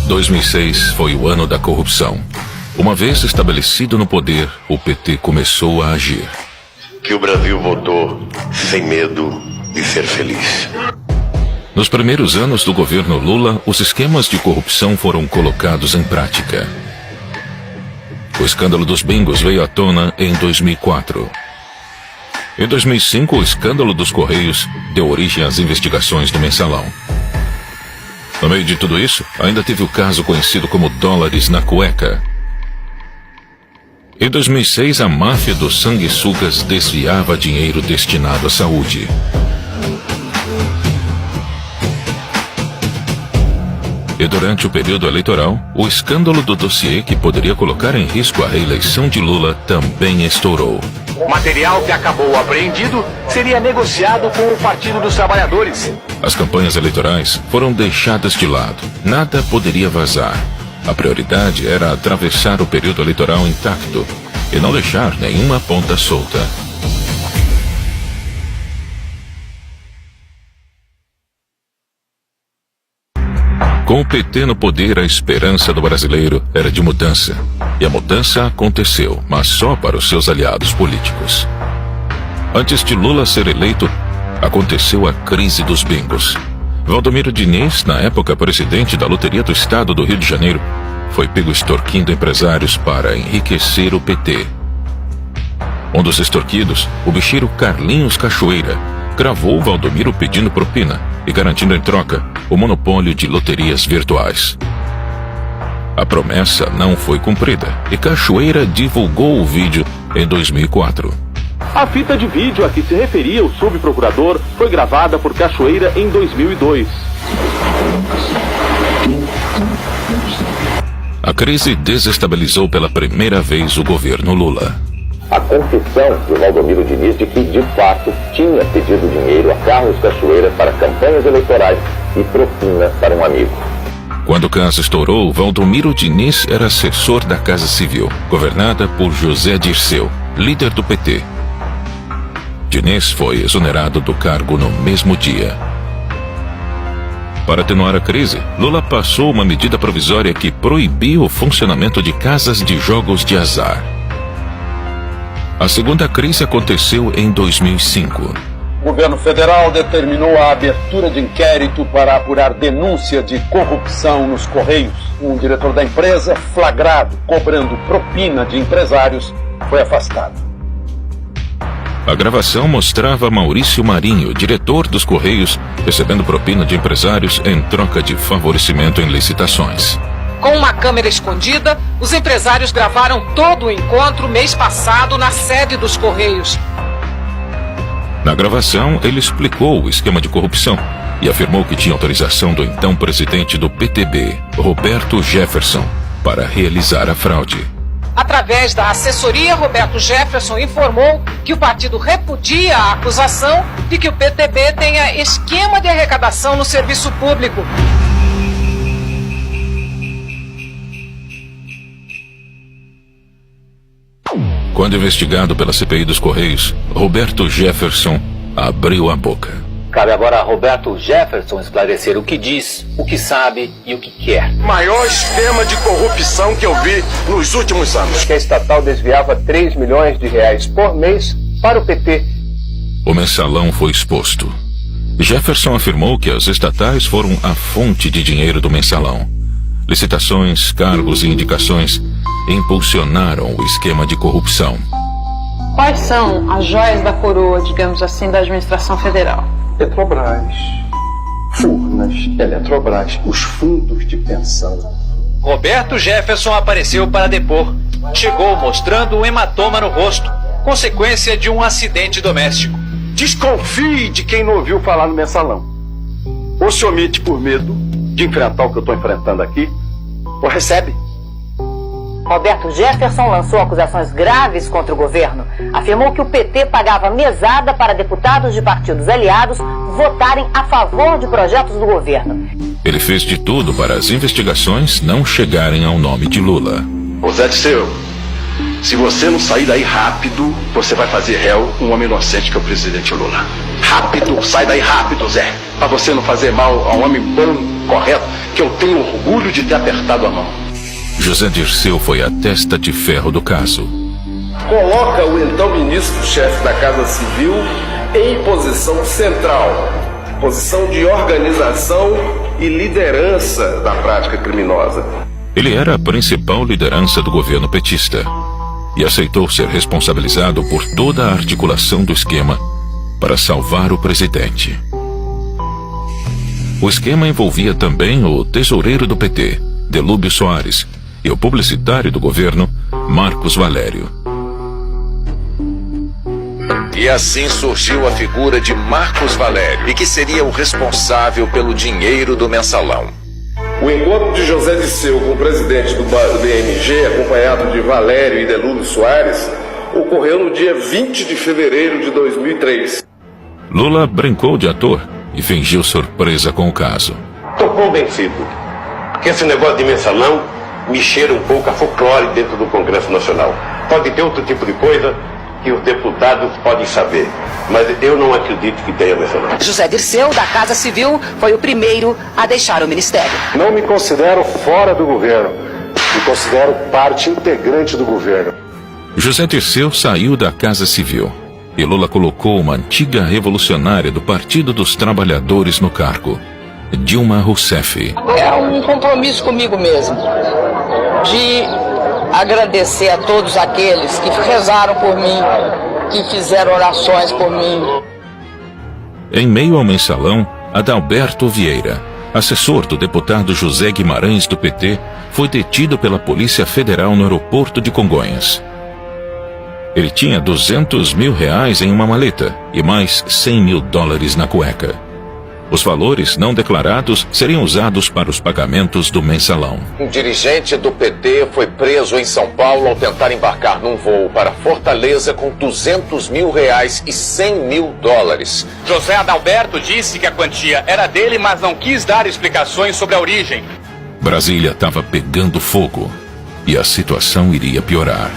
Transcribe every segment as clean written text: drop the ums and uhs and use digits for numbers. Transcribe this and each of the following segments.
2006 foi o ano da corrupção. Uma vez estabelecido no poder, o PT começou a agir. Que o Brasil votou sem medo de ser feliz. Nos primeiros anos do governo Lula, os esquemas de corrupção foram colocados em prática. O escândalo dos bingos veio à tona em 2004. Em 2005, o escândalo dos Correios deu origem às investigações do Mensalão. No meio de tudo isso, ainda teve o caso conhecido como dólares na cueca. Em 2006, a máfia dos sanguessugas desviava dinheiro destinado à saúde. E durante o período eleitoral, o escândalo do dossiê que poderia colocar em risco a reeleição de Lula também estourou. O material que acabou apreendido seria negociado com o Partido dos Trabalhadores. As campanhas eleitorais foram deixadas de lado. Nada poderia vazar. A prioridade era atravessar o período eleitoral intacto e não deixar nenhuma ponta solta. Com o PT no poder, a esperança do brasileiro era de mudança. E a mudança aconteceu, mas só para os seus aliados políticos. Antes de Lula ser eleito, aconteceu a crise dos bingos. Valdomiro Diniz, na época presidente da Loteria do Estado do Rio de Janeiro, foi pego extorquindo empresários para enriquecer o PT. Um dos extorquidos, o bicheiro Carlinhos Cachoeira, gravou Valdomiro pedindo propina e garantindo em troca o monopólio de loterias virtuais. A promessa não foi cumprida e Cachoeira divulgou o vídeo em 2004. A fita de vídeo a que se referia o subprocurador foi gravada por Cachoeira em 2002. A crise desestabilizou pela primeira vez o governo Lula. A confissão de Valdomiro Diniz de que, de fato, tinha pedido dinheiro a Carlos Cachoeira para campanhas eleitorais e propina para um amigo. Quando o caso estourou, Valdomiro Diniz era assessor da Casa Civil, governada por José Dirceu, líder do PT. Diniz foi exonerado do cargo no mesmo dia. Para atenuar a crise, Lula passou uma medida provisória que proibiu o funcionamento de casas de jogos de azar. A segunda crise aconteceu em 2005. O governo federal determinou a abertura de inquérito para apurar denúncia de corrupção nos Correios. Um diretor da empresa, flagrado cobrando propina de empresários, foi afastado. A gravação mostrava Maurício Marinho, diretor dos Correios, recebendo propina de empresários em troca de favorecimento em licitações. Com uma câmera escondida, os empresários gravaram todo o encontro mês passado na sede dos Correios. Na gravação, ele explicou o esquema de corrupção e afirmou que tinha autorização do então presidente do PTB, Roberto Jefferson, para realizar a fraude. Através da assessoria, Roberto Jefferson informou que o partido repudia a acusação de que o PTB tenha esquema de arrecadação no serviço público. Quando investigado pela CPI dos Correios, Roberto Jefferson abriu a boca. Cabe agora a Roberto Jefferson esclarecer o que diz, o que sabe e o que quer. Maior esquema de corrupção que eu vi nos últimos anos. Que a estatal desviava 3 milhões de reais por mês para o PT. O mensalão foi exposto. Jefferson afirmou que as estatais foram a fonte de dinheiro do mensalão. Licitações, cargos e indicações impulsionaram o esquema de corrupção. Quais são as joias da coroa, digamos assim, da administração federal? Petrobras, Furnas, Eletrobras, os fundos de pensão. Roberto Jefferson apareceu para depor. Chegou mostrando um hematoma no rosto, consequência de um acidente doméstico. Desconfie de quem não ouviu falar no mensalão. Ou se omite por medo de enfrentar o que eu estou enfrentando aqui, ou recebe. Roberto Jefferson lançou acusações graves contra o governo. Afirmou que o PT pagava mesada para deputados de partidos aliados votarem a favor de projetos do governo. Ele fez de tudo para as investigações não chegarem ao nome de Lula. Ô Zé Dirceu, se você não sair daí rápido, você vai fazer réu um homem inocente que é o presidente Lula. Rápido, sai daí rápido, Zé. Pra você não fazer mal a um homem bom, correto, que eu tenho orgulho de ter apertado a mão. José Dirceu foi a testa de ferro do caso. Coloca o então ministro-chefe da Casa Civil em posição central, posição de organização e liderança da prática criminosa. Ele era a principal liderança do governo petista e aceitou ser responsabilizado por toda a articulação do esquema para salvar o presidente. O esquema envolvia também o tesoureiro do PT, Delúbio Soares, e o publicitário do governo, Marcos Valério. E assim surgiu a figura de Marcos Valério, e que seria o responsável pelo dinheiro do mensalão. O encontro de José Dirceu com o presidente do BMG, acompanhado de Valério e Delúbio Soares, ocorreu no dia 20 de fevereiro de 2003. Lula brincou de ator e fingiu surpresa com o caso. Estou convencido que esse negócio de mensalão me cheira um pouco a folclore dentro do Congresso Nacional. Pode ter outro tipo de coisa que os deputados podem saber, mas eu não acredito que tenha mensalão. José Dirceu, da Casa Civil, foi o primeiro a deixar o ministério. Não me considero fora do governo, me considero parte integrante do governo. José Dirceu saiu da Casa Civil e Lula colocou uma antiga revolucionária do Partido dos Trabalhadores no cargo, Dilma Rousseff. É um compromisso comigo mesmo, de agradecer a todos aqueles que rezaram por mim, que fizeram orações por mim. Em meio ao mensalão, Adalberto Vieira, assessor do deputado José Guimarães do PT, foi detido pela Polícia Federal no aeroporto de Congonhas. Ele tinha R$200 mil em uma maleta e mais $100 mil na cueca. Os valores não declarados seriam usados para os pagamentos do mensalão. Um dirigente do PT foi preso em São Paulo ao tentar embarcar num voo para Fortaleza com R$200 mil e $100 mil. José Adalberto disse que a quantia era dele, mas não quis dar explicações sobre a origem. Brasília estava pegando fogo e a situação iria piorar.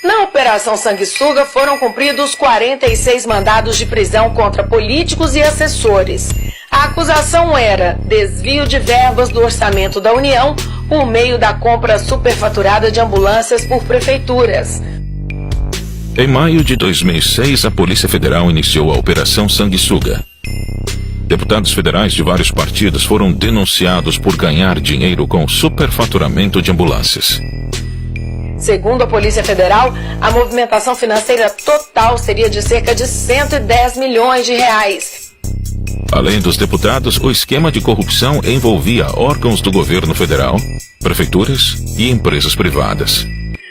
Na Operação Sanguessuga foram cumpridos 46 mandados de prisão contra políticos e assessores. A acusação era desvio de verbas do orçamento da União por meio da compra superfaturada de ambulâncias por prefeituras. Em maio de 2006, a Polícia Federal iniciou a Operação Sanguessuga. Deputados federais de vários partidos foram denunciados por ganhar dinheiro com superfaturamento de ambulâncias. Segundo a Polícia Federal, a movimentação financeira total seria de cerca de R$110 milhões. Além dos deputados, o esquema de corrupção envolvia órgãos do governo federal, prefeituras e empresas privadas.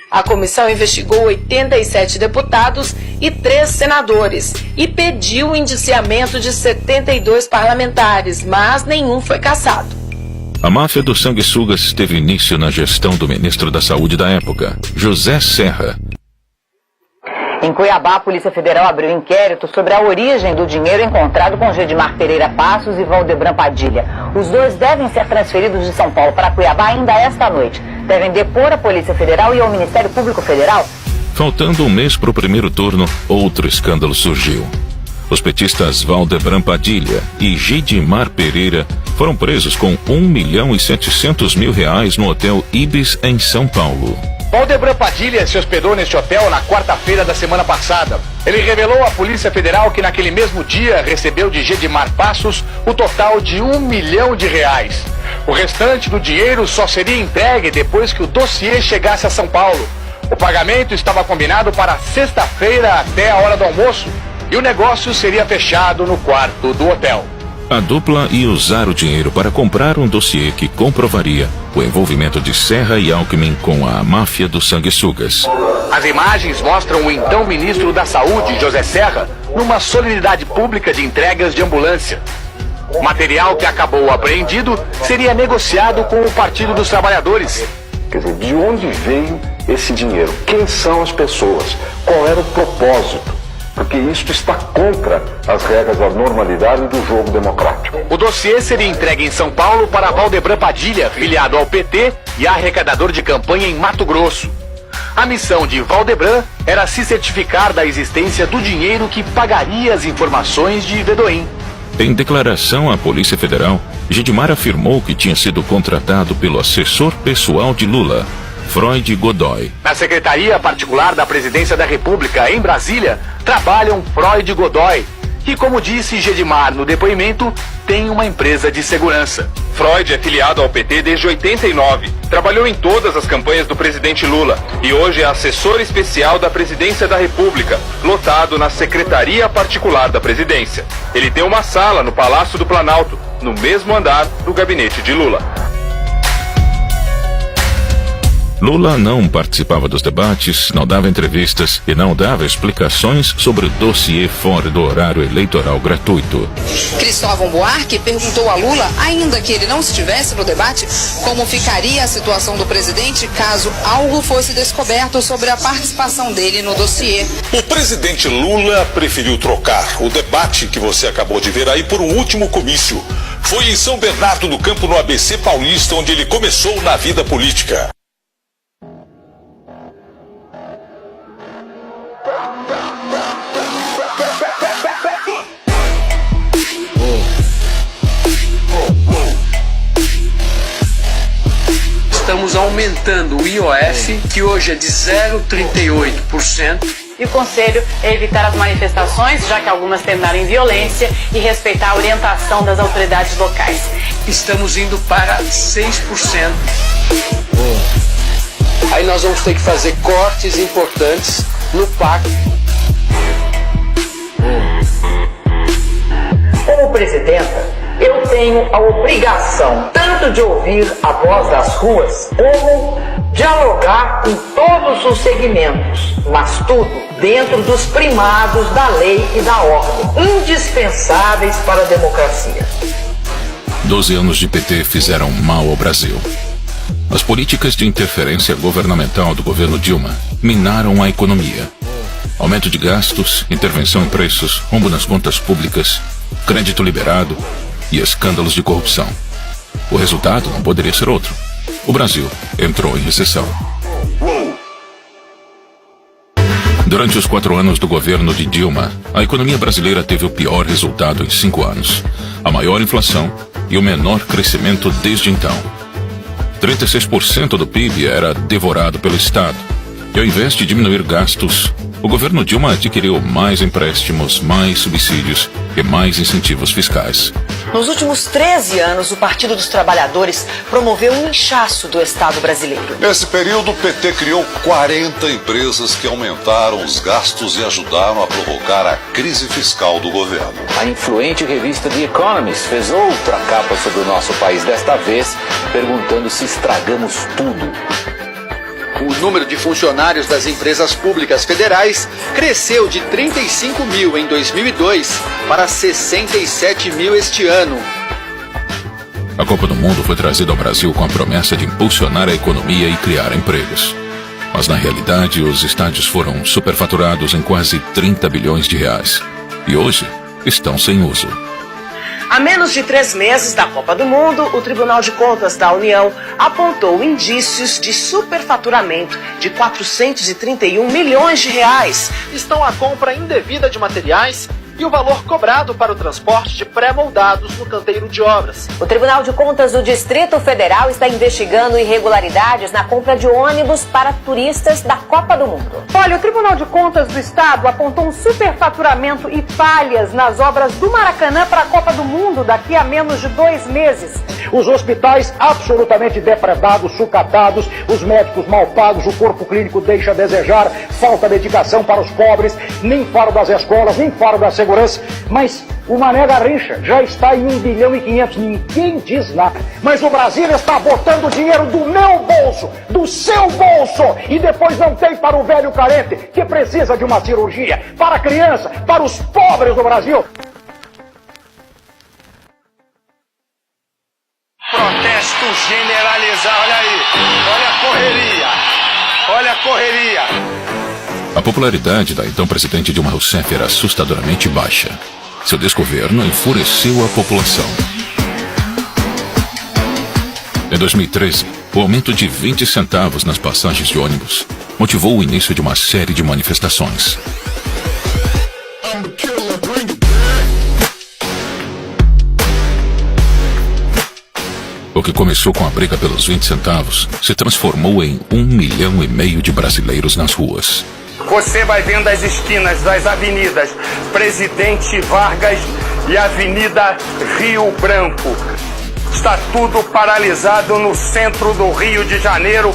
A comissão investigou 87 deputados e 3 senadores e pediu o indiciamento de 72 parlamentares, mas nenhum foi cassado. A máfia dos sanguessugas teve início na gestão do ministro da Saúde da época, José Serra. Em Cuiabá, a Polícia Federal abriu inquérito sobre a origem do dinheiro encontrado com Gedimar Pereira Passos e Valdebran Padilha. Os dois devem ser transferidos de São Paulo para Cuiabá ainda esta noite. Devem depor a Polícia Federal e ao Ministério Público Federal. Faltando um mês para o primeiro turno, outro escândalo surgiu. Os petistas Valdebran Padilha e Gedimar Pereira foram presos com R$1.700.000 no Hotel Ibis, em São Paulo. Valdebran Padilha se hospedou neste hotel na quarta-feira da semana passada. Ele revelou à Polícia Federal que naquele mesmo dia recebeu de Gedimar Passos o total de R$1 milhão. O restante do dinheiro só seria entregue depois que o dossiê chegasse a São Paulo. O pagamento estava combinado para sexta-feira até a hora do almoço e o negócio seria fechado no quarto do hotel. A dupla ia usar o dinheiro para comprar um dossiê que comprovaria o envolvimento de Serra e Alckmin com a máfia dos sanguessugas. As imagens mostram o então ministro da Saúde, José Serra, numa solenidade pública de entregas de ambulância. O material que acabou apreendido seria negociado com o Partido dos Trabalhadores. Quer dizer, de onde veio esse dinheiro? Quem são as pessoas? Qual era o propósito porque isso está contra as regras da normalidade do jogo democrático. O dossiê seria entregue em São Paulo para Valdebran Padilha, filiado ao PT e arrecadador de campanha em Mato Grosso. A missão de Valdebran era se certificar da existência do dinheiro que pagaria as informações de Vedoim. Em declaração à Polícia Federal, Gedimar afirmou que tinha sido contratado pelo assessor pessoal de Lula, Freud Godoy. Na Secretaria Particular da Presidência da República, em Brasília, trabalham Freud Godoy, que, como disse Gedimar no depoimento, tem uma empresa de segurança. Freud é filiado ao PT desde 89. Trabalhou em todas as campanhas do presidente Lula e hoje é assessor especial da Presidência da República, lotado na Secretaria Particular da Presidência. Ele tem uma sala no Palácio do Planalto, no mesmo andar do gabinete de Lula. Lula não participava dos debates, não dava entrevistas e não dava explicações sobre o dossiê fora do horário eleitoral gratuito. Cristóvão Buarque perguntou a Lula, ainda que ele não estivesse no debate, como ficaria a situação do presidente caso algo fosse descoberto sobre a participação dele no dossiê. O presidente Lula preferiu trocar o debate que você acabou de ver aí por um último comício. Foi em São Bernardo do Campo, no ABC Paulista, onde ele começou na vida política. Estamos aumentando o IOF, que hoje é de 0,38%. E o conselho é evitar as manifestações, já que algumas terminaram em violência, e respeitar a orientação das autoridades locais. Estamos indo para 6%. Aí nós vamos ter que fazer cortes importantes no PAC. Como presidenta, eu tenho a obrigação tanto de ouvir a voz das ruas, como dialogar com todos os segmentos, mas tudo dentro dos primados da lei e da ordem, indispensáveis para a democracia. 12 anos de PT fizeram mal ao Brasil. As políticas de interferência governamental do governo Dilma minaram a economia. Aumento de gastos, intervenção em preços, rombo nas contas públicas, crédito liberado e escândalos de corrupção. O resultado não poderia ser outro. O Brasil entrou em recessão. Durante os 4 anos do governo de Dilma, a economia brasileira teve o pior resultado em 5 anos, a maior inflação e o menor crescimento desde então. 36% do PIB era devorado pelo Estado, e ao invés de diminuir gastos, o governo Dilma adquiriu mais empréstimos, mais subsídios e mais incentivos fiscais. Nos últimos 13 anos, o Partido dos Trabalhadores promoveu um inchaço do Estado brasileiro. Nesse período, o PT criou 40 empresas que aumentaram os gastos e ajudaram a provocar a crise fiscal do governo. A influente revista The Economist fez outra capa sobre o nosso país, desta vez perguntando se estragamos tudo. O número de funcionários das empresas públicas federais cresceu de 35 mil em 2002 para 67 mil este ano. A Copa do Mundo foi trazida ao Brasil com a promessa de impulsionar a economia e criar empregos. Mas na realidade, os estádios foram superfaturados em quase 30 bilhões de reais. E hoje estão sem uso. Há menos de 3 meses da Copa do Mundo, o Tribunal de Contas da União apontou indícios de superfaturamento de 431 milhões de reais. Estão a compra indevida de materiais e o valor cobrado para o transporte de pré-moldados no canteiro de obras. O Tribunal de Contas do Distrito Federal está investigando irregularidades na compra de ônibus para turistas da Copa do Mundo. Olha, o Tribunal de Contas do Estado apontou um superfaturamento e falhas nas obras do Maracanã para a Copa do Mundo daqui a menos de 2 meses. Os hospitais absolutamente depredados, sucatados, os médicos mal pagos, o corpo clínico deixa a desejar, falta dedicação para os pobres, nem fora das escolas, nem fora da segurança. Mas o Mané Garrincha já está em 1 bilhão e 500, ninguém diz nada. Mas o Brasil está botando dinheiro do meu bolso, do seu bolso, e depois não tem para o velho carente que precisa de uma cirurgia, para a criança, para os pobres do Brasil. Protesto generalizado, olha aí, olha a correria, olha a correria. A popularidade da então presidente Dilma Rousseff era assustadoramente baixa. Seu desgoverno enfureceu a população. Em 2013, o aumento de 20 centavos nas passagens de ônibus motivou o início de uma série de manifestações. O que começou com a briga pelos 20 centavos se transformou em 1,5 milhão de brasileiros nas ruas. Você vai vendo as esquinas das avenidas Presidente Vargas e Avenida Rio Branco. Está tudo paralisado no centro do Rio de Janeiro.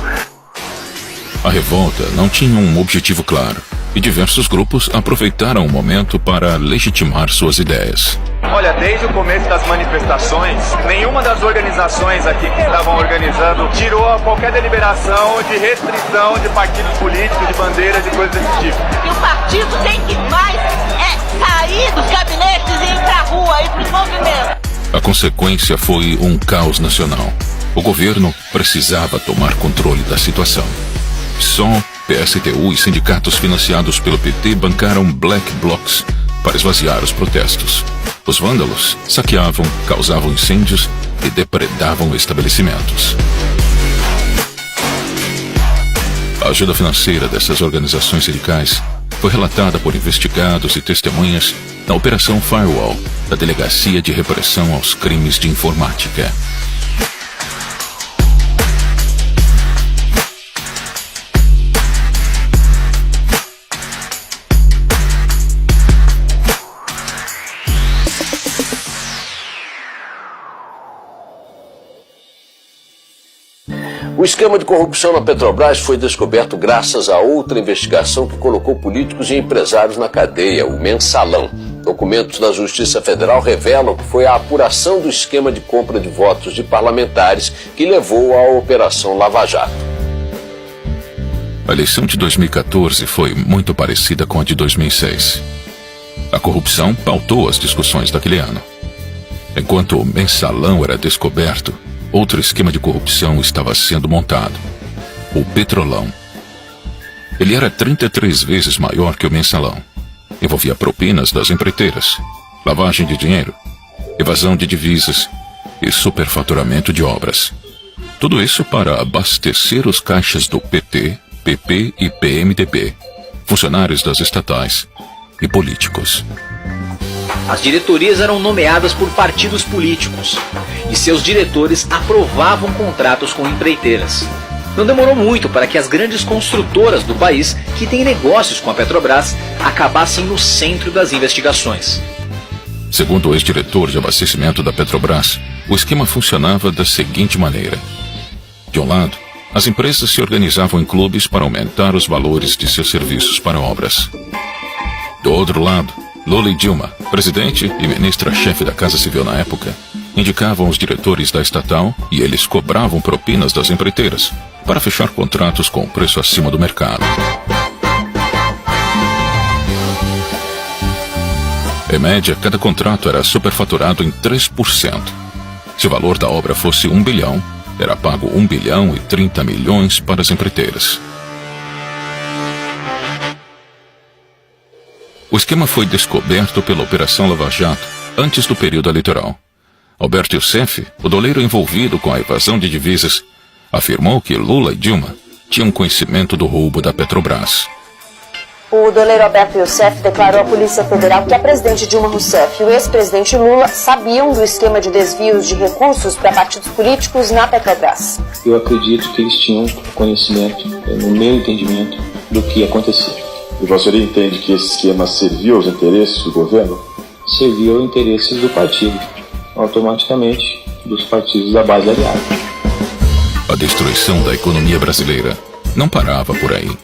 A revolta não tinha um objetivo claro e diversos grupos aproveitaram o momento para legitimar suas ideias. Olha, desde o começo das manifestações, nenhuma das organizações aqui que estavam organizando tirou qualquer deliberação de restrição de partidos políticos, de bandeiras, de coisas desse tipo. E o partido tem que mais sair dos gabinetes e ir pra rua, ir pros movimentos. A consequência foi um caos nacional. O governo precisava tomar controle da situação. PSOL, PSTU e sindicatos financiados pelo PT bancaram black blocs para esvaziar os protestos. Os vândalos saqueavam, causavam incêndios e depredavam estabelecimentos. A ajuda financeira dessas organizações sindicais foi relatada por investigados e testemunhas na Operação Firewall, da Delegacia de Repressão aos Crimes de Informática. O esquema de corrupção na Petrobras foi descoberto graças a outra investigação que colocou políticos e empresários na cadeia, o Mensalão. Documentos da Justiça Federal revelam que foi a apuração do esquema de compra de votos de parlamentares que levou à Operação Lava Jato. A eleição de 2014 foi muito parecida com a de 2006. A corrupção pautou as discussões daquele ano. Enquanto o Mensalão era descoberto, outro esquema de corrupção estava sendo montado: o Petrolão. Ele era 33 vezes maior que o Mensalão. Envolvia propinas das empreiteiras, lavagem de dinheiro, evasão de divisas e superfaturamento de obras. Tudo isso para abastecer os caixas do PT, PP e PMDB, funcionários das estatais e políticos. As diretorias eram nomeadas por partidos políticos e seus diretores aprovavam contratos com empreiteiras. Não demorou muito para que as grandes construtoras do país, que têm negócios com a Petrobras, acabassem no centro das investigações. Segundo o ex-diretor de abastecimento da Petrobras, o esquema funcionava da seguinte maneira: de um lado, as empresas se organizavam em clubes para aumentar os valores de seus serviços para obras. Do outro lado, Lula e Dilma, presidente e ministra-chefe da Casa Civil na época, indicavam os diretores da estatal e eles cobravam propinas das empreiteiras para fechar contratos com preço acima do mercado. Em média, cada contrato era superfaturado em 3%. Se o valor da obra fosse 1 bilhão, era pago 1 bilhão e 30 milhões para as empreiteiras. O esquema foi descoberto pela Operação Lava Jato antes do período eleitoral. Alberto Youssef, o doleiro envolvido com a evasão de divisas, afirmou que Lula e Dilma tinham conhecimento do roubo da Petrobras. O doleiro Alberto Youssef declarou à Polícia Federal que a presidente Dilma Rousseff e o ex-presidente Lula sabiam do esquema de desvios de recursos para partidos políticos na Petrobras. Eu acredito que eles tinham conhecimento, no meu entendimento, do que acontecia. E você entende que esse esquema serviu aos interesses do governo? Serviu aos interesses do partido, automaticamente dos partidos da base aliada. A destruição da economia brasileira não parava por aí.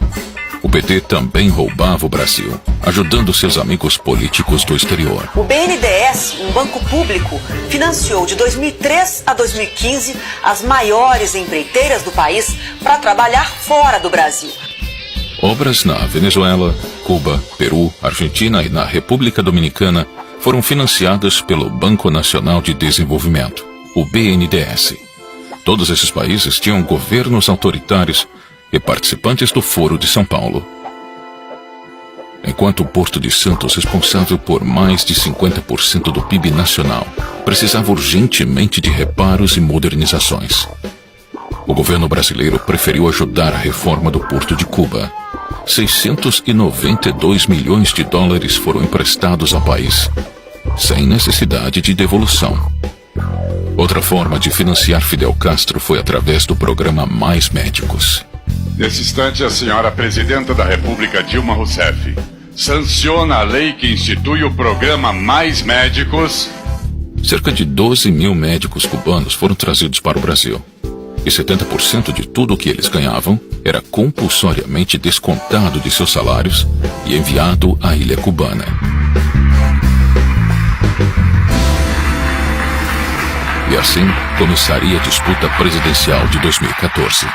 O PT também roubava o Brasil, ajudando seus amigos políticos do exterior. O BNDES, um banco público, financiou de 2003 a 2015 as maiores empreiteiras do país para trabalhar fora do Brasil. Obras na Venezuela, Cuba, Peru, Argentina e na República Dominicana foram financiadas pelo Banco Nacional de Desenvolvimento, o BNDES. Todos esses países tinham governos autoritários e participantes do Foro de São Paulo. Enquanto o Porto de Santos, responsável por mais de 50% do PIB nacional, precisava urgentemente de reparos e modernizações. O governo brasileiro preferiu ajudar a reforma do Porto de Cuba. 692 milhões de dólares foram emprestados ao país, sem necessidade de devolução. Outra forma de financiar Fidel Castro foi através do programa Mais Médicos. Nesse instante, a senhora Presidenta da República, Dilma Rousseff, sanciona a lei que institui o programa Mais Médicos. Cerca de 12 mil médicos cubanos foram trazidos para o Brasil. E 70% de tudo o que eles ganhavam era compulsoriamente descontado de seus salários e enviado à ilha cubana. E assim começaria a disputa presidencial de 2014.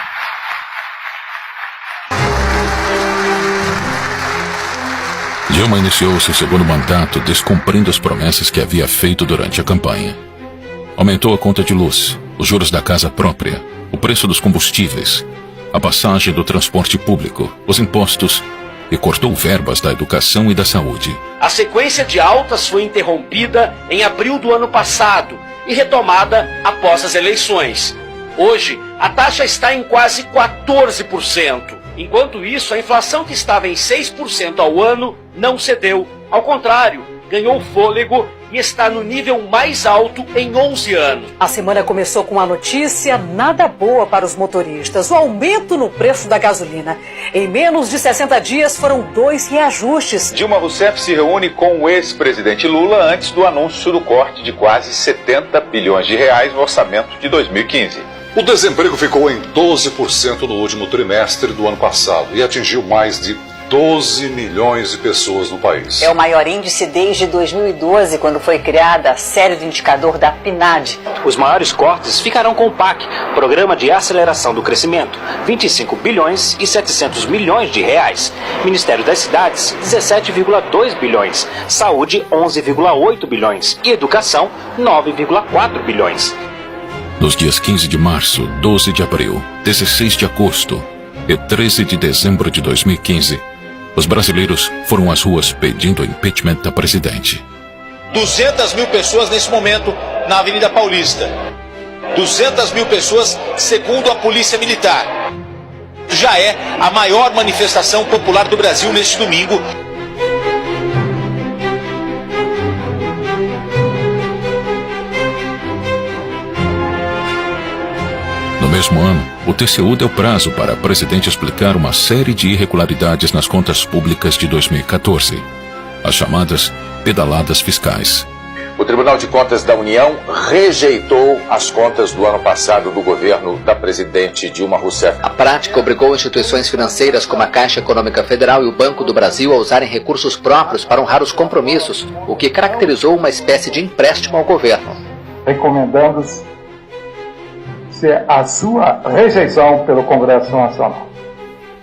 Dilma iniciou seu segundo mandato descumprindo as promessas que havia feito durante a campanha. Aumentou a conta de luz, os juros da casa própria, o preço dos combustíveis, a passagem do transporte público, os impostos e cortou verbas da educação e da saúde. A sequência de altas foi interrompida em abril do ano passado e retomada após as eleições. Hoje, a taxa está em quase 14%. Enquanto isso, a inflação que estava em 6% ao ano não cedeu. Ao contrário, ganhou fôlego e está no nível mais alto em 11 anos. A semana começou com uma notícia nada boa para os motoristas: o aumento no preço da gasolina. Em menos de 60 dias foram 2 reajustes. Dilma Rousseff se reúne com o ex-presidente Lula antes do anúncio do corte de quase 70 bilhões de reais no orçamento de 2015. O desemprego ficou em 12% no último trimestre do ano passado e atingiu mais de 12 milhões de pessoas no país. É o maior índice desde 2012, quando foi criada a série de indicador da PNAD. Os maiores cortes ficarão com o PAC, Programa de Aceleração do Crescimento, 25 bilhões e 700 milhões de reais. Ministério das Cidades, 17,2 bilhões. Saúde, 11,8 bilhões. E Educação, 9,4 bilhões. Nos dias 15 de março, 12 de abril, 16 de agosto e 13 de dezembro de 2015, os brasileiros foram às ruas pedindo o impeachment da presidente. 200 mil pessoas nesse momento na Avenida Paulista. 200 mil pessoas, segundo a Polícia Militar. Já é a maior manifestação popular do Brasil neste domingo. No mesmo ano, o TCU deu prazo para a presidente explicar uma série de irregularidades nas contas públicas de 2014, as chamadas pedaladas fiscais. O Tribunal de Contas da União rejeitou as contas do ano passado do governo da presidente Dilma Rousseff. A prática obrigou instituições financeiras como a Caixa Econômica Federal e o Banco do Brasil a usarem recursos próprios para honrar os compromissos, o que caracterizou uma espécie de empréstimo ao governo. Recomendando-se a sua rejeição pelo Congresso Nacional.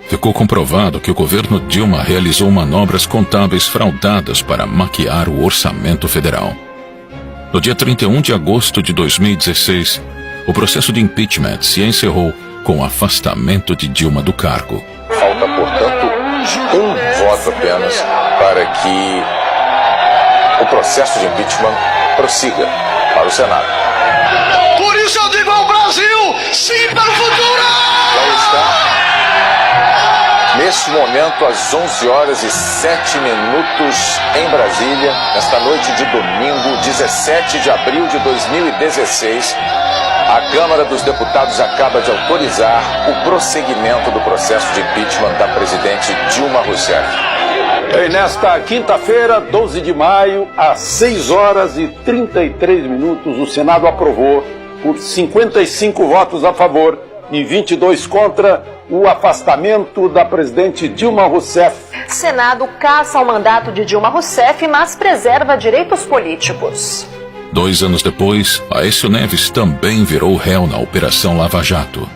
Ficou comprovado que o governo Dilma realizou manobras contábeis fraudadas para maquiar o orçamento federal. No dia 31 de agosto de 2016, o processo de impeachment se encerrou com o afastamento de Dilma do cargo. Falta, portanto, um voto apenas para que o processo de impeachment prossiga para o Senado. Por isso eu digo ao Brasil, sim para o futuro! Já está. Neste momento, às 11 horas e 7 minutos em Brasília, nesta noite de domingo, 17 de abril de 2016, a Câmara dos Deputados acaba de autorizar o prosseguimento do processo de impeachment da presidente Dilma Rousseff. E nesta quinta-feira, 12 de maio, às 6 horas e 33 minutos, o Senado aprovou, por 55 votos a favor e 22 contra, o afastamento da presidente Dilma Rousseff. Senado caça o mandato de Dilma Rousseff, mas preserva direitos políticos. 2 anos depois, Aécio Neves também virou réu na Operação Lava Jato.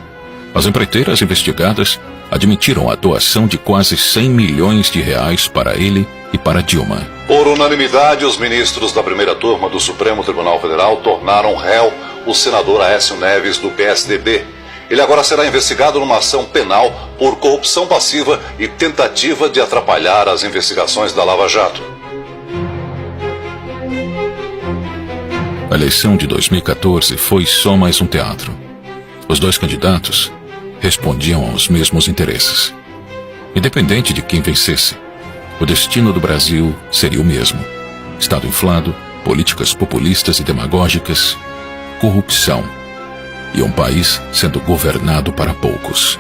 As empreiteiras investigadas admitiram a doação de quase 100 milhões de reais para ele e para Dilma. Por unanimidade, os ministros da primeira turma do Supremo Tribunal Federal tornaram réu o senador Aécio Neves, do PSDB, Ele agora será investigado numa ação penal por corrupção passiva e tentativa de atrapalhar as investigações da Lava Jato. A eleição de 2014 foi só mais um teatro. Os dois candidatos respondiam aos mesmos interesses. Independente de quem vencesse, o destino do Brasil seria o mesmo. Estado inflado, políticas populistas e demagógicas, corrupção e um país sendo governado para poucos.